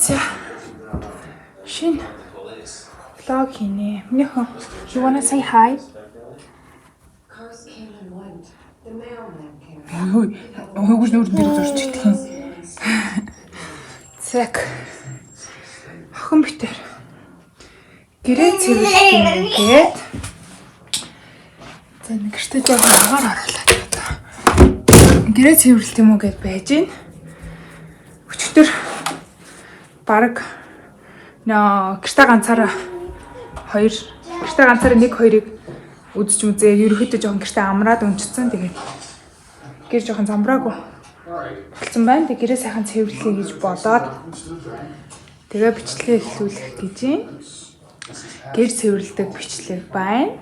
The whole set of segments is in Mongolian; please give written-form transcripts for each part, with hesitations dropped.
За. Шин. Vlog хийнэ. Минийхөө you wanna say hi? Cars came and went. The mailman came. Хөөж нүрд би зурч идэх юм. Зак. Охин битэр. Гэрээ цэвэрлэх гээд. За нэг гэртээ жоохон агаар оруулаад одоо. Гэрээ цэвэрлэх юм уу гэд байж гин. Өчтөр бараг гэртээ ганцаараа нэг хоёрыг үзэж мүзээ. Ерөөхдөө жоохон гэртээ амраад өнчсөн. Тэгээд гэр жоохон замбраагүй болсон байна. Тэгээд гэрээ сайхан цэвэрлэе гэж бодоод тэгээ бичлэгээ эхлүүлэх гэж юм. Гэр цэвэрлдэг бичлэг байна.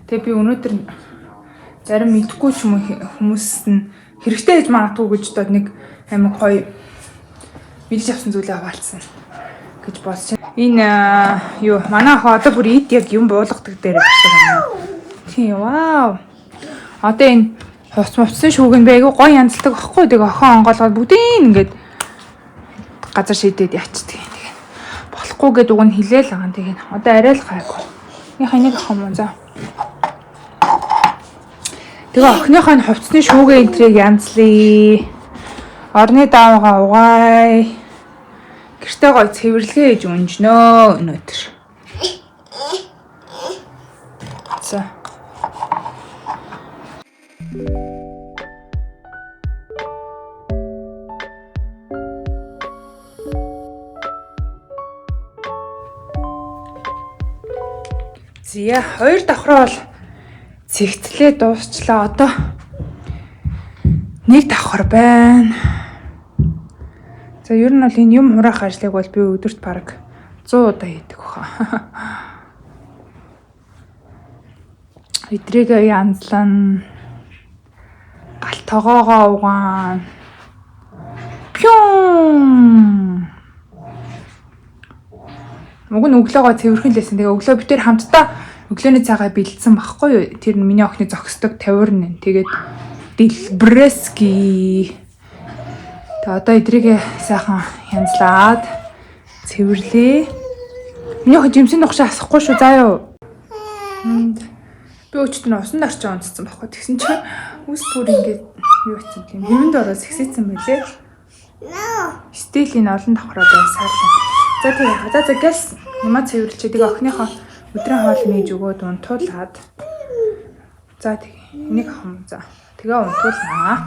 Тэгээ би өнөөдөр зарим мэдхгүй ч юм уу хүмүүс нь хэрэгтэй гэж магадгүй гэж бодоод нэг амин гоё мэдж авсан зүйлээ хаваалцсан гэж бодож байна. Энэ юу манай охин одоо бүр ид яг юм буулгадаг дээр байна. Тийм вау. Одоо энэ хуцсан шүүгэн бэ айгу гоё янзлдаг байхгүй. Тэгээ охин онгоолгоод бүгдийг ингээд газар шийдээд ячдаг. Тэгээ болохгүй гэдэг уг нь хилээл байгаа. Тэгээ одоо арай л гайгүй. Энийг ах юм за. Тэгээ охиныхоо хувцсны шүүгээ энтрийг янзлая. Орны даавгаа угаая. Гэртээ гоё цэвэрлэгээ хийж өнжнөө өнөөдөр. За. Зя хоёр давхраа бол цэгцлээ дуусчлаа. Одоо нэг давхар байна. За ер нь бол энэ юм хураах ажлыг бол би өдөрт бараг 100 удаа хийдэг баха. Эдрийг янзлан галт тогоогоо угаан. Пюм. Уг нь өглөөгөө цэвэрхэн лээсэн. Тэгээ өглөө битэр хамтдаа өглөөний цагаа бэлдсэн багхгүй юу? Тэр нь миний охины зогсдог тавиурн. Тэгээд Дэлбрэски. Тэгээ одоо эдрийг сайхан янзлаад цэвэрлээ. Миний охин жимсийн нухшаа асахгүй шүү заа юу. Би өчтөр нь усан дарчаа унтсан баггүй. Тэгсэн чинь үс бүр ингээд юу хийсэн юм. Хэмэнд ороо сэгсээсэн байлээ. Стилийн олон давхраа байсаар. За тэгээ за гэс юмаа цэвэрлчээ. Тэгээ охиныхоо өдрийн хоол нээж өгөөд унтуулад. За тэгээ энийг хам за. Тэгээ унтуулнаа.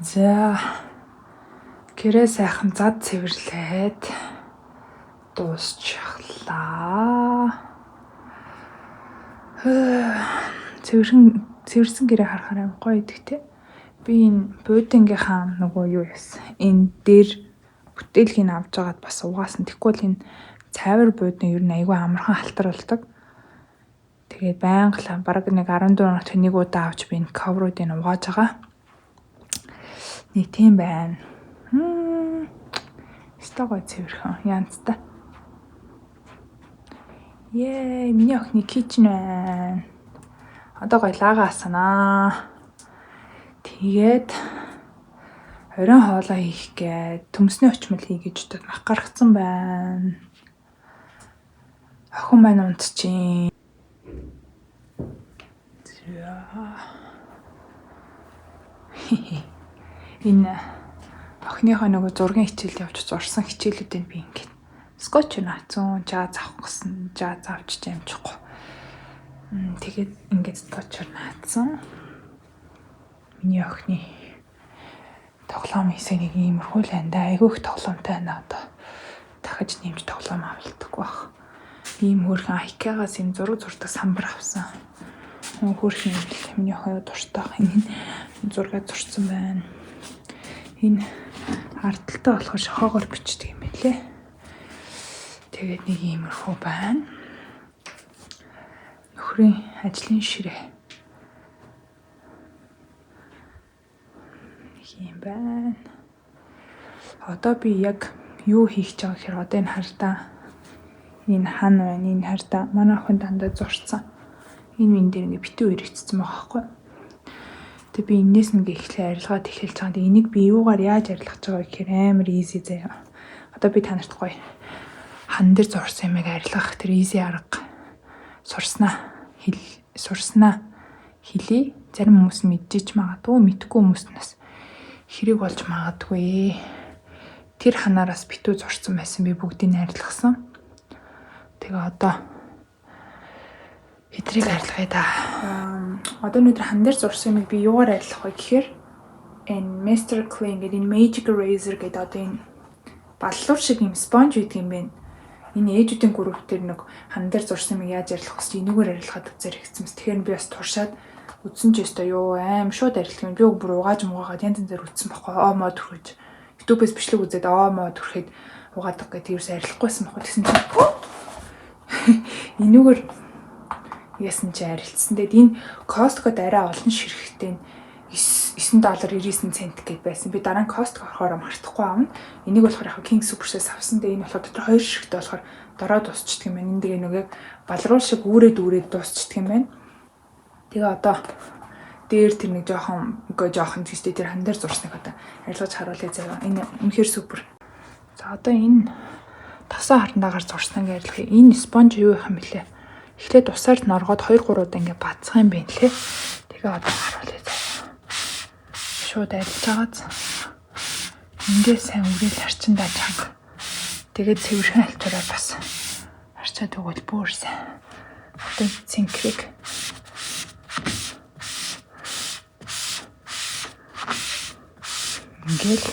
За гэрээ сайхан зад цэвэрлээд дуусчихлаа. Цэвэрсэн гэрээ харахаар аим гоё идэгтэй. Би энэ будингийнхаа нөгөө юу яасан. Энэ дээр бүтээлгийг авч байгаад бас угаасан. Тэгвэл энэ цайвар будин ер нь айгүй амархан халтар болдог. Тэгээд байнга бараг нэг 14 хоногт нэг удаа авч би энэ ковруудыг угааж байгаа. Нэг тийм байна. Стогой цэвэрхэн янзтай. Миний охины кичн байна. Одоо гоё лагаа асанаа. Тэгээд оройн хоолоо хийх гээд төмсний очмол хий гэж бодоод мах гаргацсан байна. Охин маань унтчихин. Энэ охиныхоо нөгөө зургийн хичээлд явж зурсан хичээлүүдийг би ингээд скотч наацсан, жааз авах гэсэн, жааз авч амжихгүй. Тэгээд ингээд скотч наацсан. Миний охины тоглоом хийсээ нэг иймэрхүү л андаа айгүйх тоглоомтой байна одоо. Дахиж нэмж тоглоом авалдаг байх. Ийм хөөрхөн IKEA-гаас юм зураг зурдаг самбар авсан. Хөөрхөн юм миний охин дуртай. Энэ зураг зурсан байна. Энэ ардталтай болохоор шохоогоор бичдэг юм байлээ. Тэгээд нэг иймэрхүү байна. Нөхрийн ажлын ширээ. Тийм байна. Одоо би яг юу хийх гэж байгаа гэхээр одоо энэ хардаа энэ хан байна. Энэ хардаа манай охин дандаа зурцсан. Энэ минь дээр ингээ битүү иргэцсэн байгаа байхгүй. Тэгээ би энээс нэг ихлэ арилгаад эхэлж байгаа. Тэгээ энийг би юугаар яаж арилгах гэж байгаа гэхээр амар easy заяа. Одоо би танарт гоё хан дээр зурсан юмыг арилгах тэр easy арга сурснаа хэлий. Зарим хүмүүс мэдчихэж магадгүй, мэдгүй хүмүүс нас хэрэг болж магадгүй. Тэр ханаараас битүү зурсан байсан би бүгдийг арилгасан. Тэгээ одоо эдрийг арилгая да. Одоо өнөөдөр хан дээр зурсан юмыг би юугаар арилгах вэ гэхээр энэ Mr. Clean гэдэг энэ Magic Eraser гэдэг одоо энэ баллуур шиг юм спонж гэдэг юм байна. Энэ ээжүүдийн групп дээр нэг хан дээр зурсан юмыг яаж арилгах вэ? Энүүгээр арилгаад үзээр хэвчмэс. Тэгэхээр би бас туршаад үзсэн ч ёстой юу аим шууд арилгах юм. Би бүр угааж муугаад янз янзээр үзсэн байхгүй. Мод төрөж. YouTube-ээс бичлэг үзээд мод төрөхэд угаадаг гэдэг ерөөс арилгахгүйсэн байхгүй. Тэгсэн чинь энүүгээр яасан чи арилцсан. Тэгэд энэ Costco-д арай олон ширхэгтэй $9.99 гэд байсан. Би дараа нь Costco орохоор мартахгүй аавна. Энийг болохоор яг King Super-сээс авсан. Тэгээ энэ болохоор дотор 2 ширхэгтэй болохоор дороо дуусчдаг юм байна. Энд тэгээ нэг балруул шиг үүрээд дуусчдаг юм байна. Тэгээ одоо дээр тэр нэг жоохон тийштэй тэр хан дээр зурсныг одоо арилгаж харуулъя заяа. Энэ үнэхээр супер. За одоо энэ тасаа харандаагаар зурсныг арилгахыг. Энэ спонж юу юм бэлээ? Эхлээд усаар норгоод 2-3 удаа ингээ бацах юм байна лээ. Тэгээ одоо харуулъя заяа. Шууд арилж агааз. Ингээ сайн үрэл харчиндаа чанга. Тэгээд цэвэрхэн алчаараа бас харчаад өгвөл бүр сайн. Одоо цинкрийг ингээл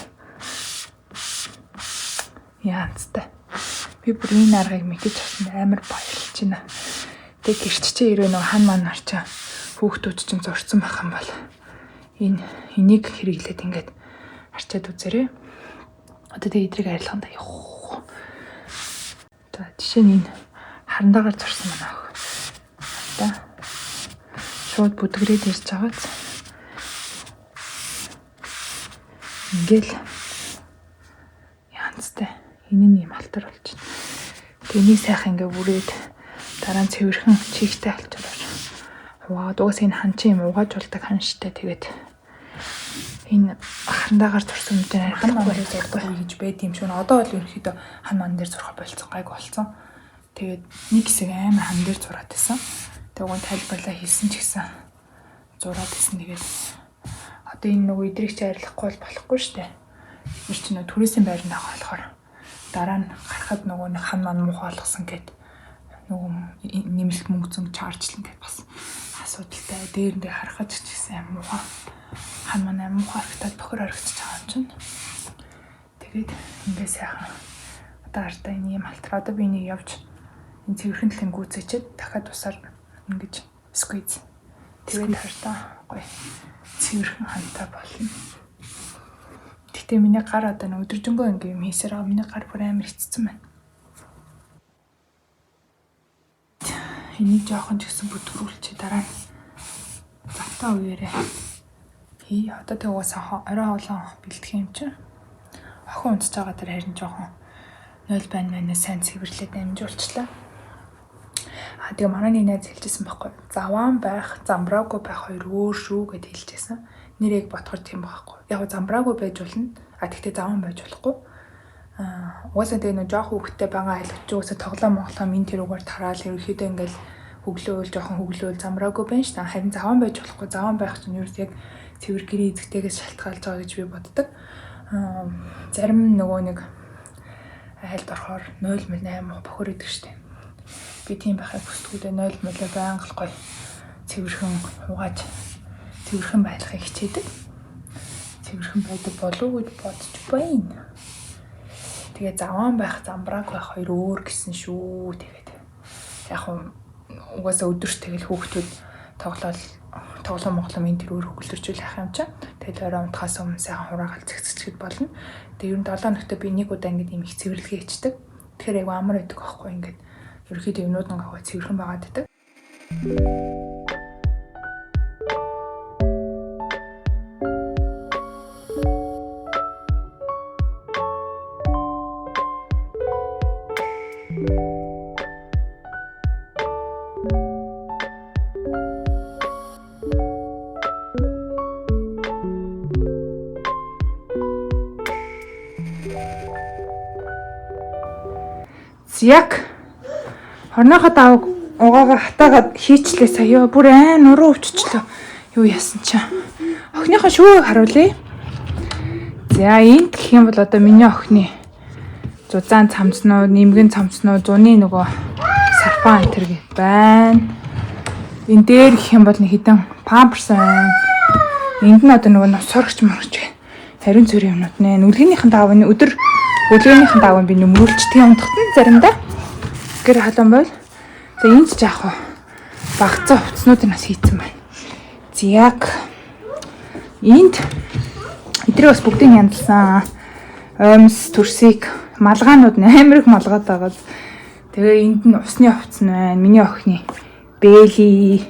яанцтай. Би бүр энэ аргыг мэдэж авсан амар баярлж байна. Тэг гэрч чи ирээ нэг хан маань харчаа хүүхдүүд чинь зурцсан байх юм бол энийг хэрэглээд ингээд харчаад үзээрэй. Одоо тэг эдрийг арилгаханд явах. За жишээ нь энэ харандаагаар зурсан манай ах. Одоо шууд бүдгрээд ирж байгааз. Ингээл янзтай энэ юм алтар болж байна. Тэг энийг сайхан ингээ бүрээд дараа нь цэвэрхэн чихтэй алчаар. Угаад уус энэ хан чи юм угааж болдог хан штэ. Тэгээд энэ хандаагаар зурсан юм дээр хан маань дээр зурдаг гэж байд юм шиг. Одоо бол ерөөхдөө хан маань дээр зурхаа болцсон гайг болсон. Тэгээд нэг хэсэг амар хан дээр зураад байсан. Тэгээд уг нь тайлбарлаа хийсэн ч гэсэн зураад байсан. Тэгээд одоо энэ нөгөө идрийг чи арилгахгүй болохгүй штэ. Тэр чинь нөгөө түрээсийн байранд байгаа болохоор дараа нь гарахад нөгөө нэг хан маань муухай болгосон гэд нөгөө нэмэлт мөнгө зөнгө чаржлан гэд бас асуудалтай. Дээрэндээ харахад ч гэсэн муухай хан маань муухай харагдаад бохор харагдчих байгаа юм чинь. Тэгээд ингээ сайхан одоо артаа энэ юм алтар. Одоо би энийг явж энэ цэвэрхэн талын гүйцээчээд дахиад усаар ингэж squeeze. Тэгээд артаа гоё цэвэрхэн хантай болно. Гэтэ миний гар одоо нэг өдөржингөө ингээ юм хийсээр байгаа. Миний гар бүр амар хэцсэн байна. Энийг жоохон ч гэсэн бүдгэрүүлчих дараа нь завтаа үеэрээ одоо тэг уусаа орой хоолоо бэлдэх юм чинь охин унтж байгаа тэр харин жоохон 0 байна сайн цэвэрлээд амжуулчлаа. Тэгээ манай найз хэлжсэн байхгүй. Заваан байх, замбраагүй байх хоёр өөр шүү гэд хэлжсэн. Нэрийг бодохоор тийм байхгүй. Яг замбраагүй байж болно. Тэгтээ заваан байж болохгүй. Угаасаа тэгээ нэг жоох хүүхдтэй байгаа айлч угаасаа тоглоом энэ тэр үгээр тараал ерөөхдөө ингээл жоохон хөглөөл замбраагүй байна ш. Харин заваан байж болохгүй. Заваан байх чинь ерөөс яг цэвэр гэрээ эзэгтэйгээс шалтгаалж байгаа гэж би боддог. Зарим нөгөө нэг айлд орохоор 0.8 бохор идэг штэ. Би тийм байхыг хүсдэггүй. 0 байнга л гоё цэвэрхэн угааж цэвэрхэн байхыг хичээдэг. Цэвэрхэн байдаг болов уу гэж бодож байна. Тэгээ заваан байх, замбрааг байх хоёр өөр гэсэн шүү. Тэгээд яг угаасаа өдөрт тэгэл хүүхдүүд тоглоом энэ төр өөр хөвгөлөрчүүл ах юм чинь. Тэгээд орой унтахаас өмнө сайхан хураагаал цэгцэхэд болно. Тэгээд ер нь 7 өнөختөө би нэг удаа ингэ юм их цэвэрлэгээ хийдэг. Тэгэхээр яг амар байдаг аахгүй ингээд ерөөхдөө юмнууд нь гоо цэвэрхэн байгаад байдаг. Яг хорныхоо давг угаагаа хатаагаад хийчлээ сая. Бүр нуруу өвччлөө. Юу яасан чи? Охиныхоо шүүгийг харуулъя. За энд гэх юм бол одоо миний охины зузаан цамцнууд, нэмгэн цамцнууд, зуны нөгөө сарпаа энэ төр байна. Энэ дээр гэх юм бол нэг хідэн памперс байна. Энд нь одоо нөгөө нус сурагч мөрч байна. Харин цэрийн юмнууд нэ. Үлгэнийхэн давны өдөр үлгэнийхэн давны би нөмрүүлчдэг юм тогтно заримдаа. Гэр халуун байл. За энд ч яах вэ? Багцаа хувцснуудыг нас хийцэн байна. Яг энд эдрээ бас бүгдийг яндалсан. Оймс, төрсийг, малгаанууд амар их малгаад байгаа. Тэгээ энд нь усны хувцс нь байна. Миний охины бэли.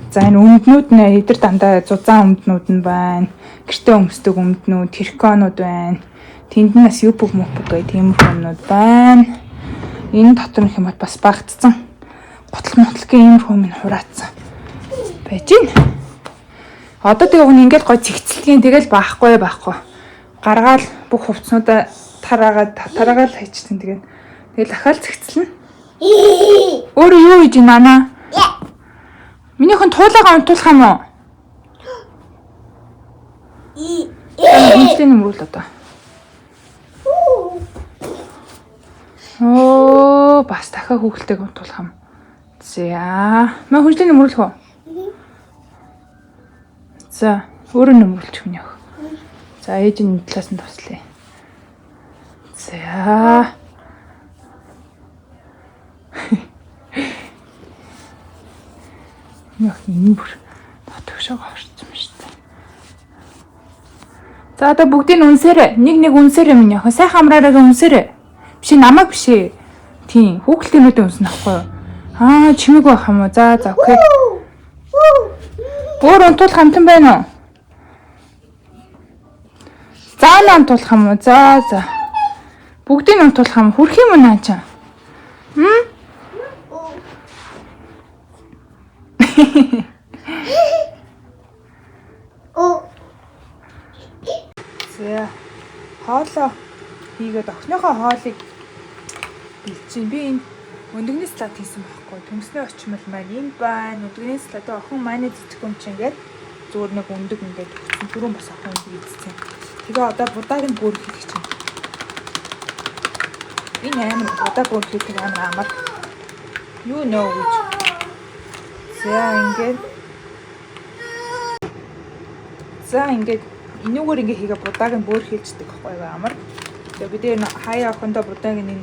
За энэ өмднүүд нэ эдэр дандаа зузаан өмднүүд нь байна. Гэртээ өмсдөг өмднүүд, тэрконууд байна. Тэнднээс юпг мөпг гэх тиймэрхүү юмнууд байна. Энэ дотор нэг юм бас багтцсан. Гутал моталгийн иймэрхүү юм хураацсан. Байж гин. Одоо тэгээ хүн ингээд гой цэгцэлтгийн тэгэл баахгүй. Гаргаал бүх хувцснуудаа тараагаад хайчсан тэгээд тэгэл дахиад цэгцэлнэ. Өөрөө юу хийж байна наа? Минийхэн туулаагаа унтуулах юм уу? Хинчлийн нэмрүүл одоо. Оо, бас дахиад хүүхэлтэйг унтуулах юм. За, маа хинчлийн нэмрүүлэх үү? За, өөрөө нэмрүүлчих миний өх. За, ээжийн талаас нь туслая. За. Яах юм бүр татгшаага орсон юм шүү дээ. За одоо бүгдийг үнсээрээ. Нэг үнсээрээ минь яах. Сайхан амраараа үнсээрээ. Биш намайг биш ээ. Тийм, хүүхэлтэйнүүдээ үнсэн ахгүй юу? Аа, чимэг байх юм уу? За, окей. Өөр унтуулах амтан байна уу? Заана унтуулах юм уу? За. Бүгдийг унтуулах юм. Хүрх юм уу наа чаа? За. Хоолоо хийгээд охиныхоо хоолыг бэлчийн. Би энэ өндөгний салат хийсэн байхгүй. Төмсний очмол маань энэ байна. Өндөгний салат охин маань цэцэг юм чинь ингээд зүгээр нэг өндөг ингээд өгсөн. Түрүүн бас охин ийдсэн. Тэгээ одоо будааг нь бүр хийх гэж байна. Энэ амар будаа бүр хийх амар. Юу нөө гэж. За ингээд энүүгээр ингээ хийгээ будааг нь бүр хийлждэг байхгүй юу амар. Тэгээ бид энэ хаяа охиндоо будааг нь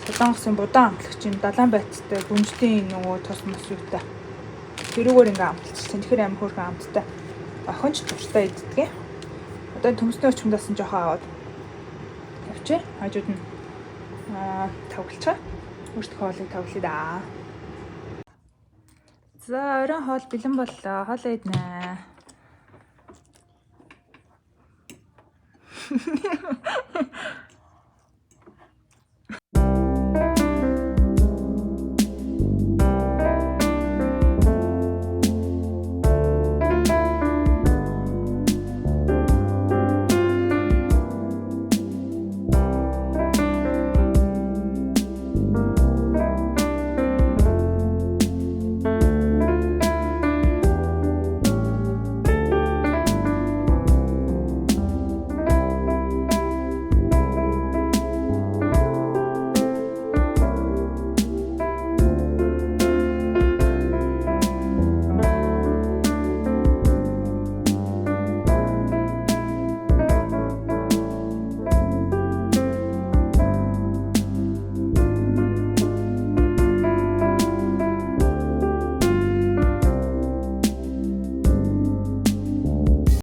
солонгосын будаан амтлагч юм далайн байцтай гүнжтийн нөгөө тос мос юутай. Тэрүүгээр ингээ амталчихсан. Тэгэхээр амар хөөрхөн амттай. Охин ч туртай иддэг. Одоо төмсний өчмдөөс нь жоохон аваад тавьчих. Хажууд нь тавгалцгаа. Өөртөө хоолыг тавлаа да. За оройн хоол бэлэн боллоо. Хоолоо иднэ.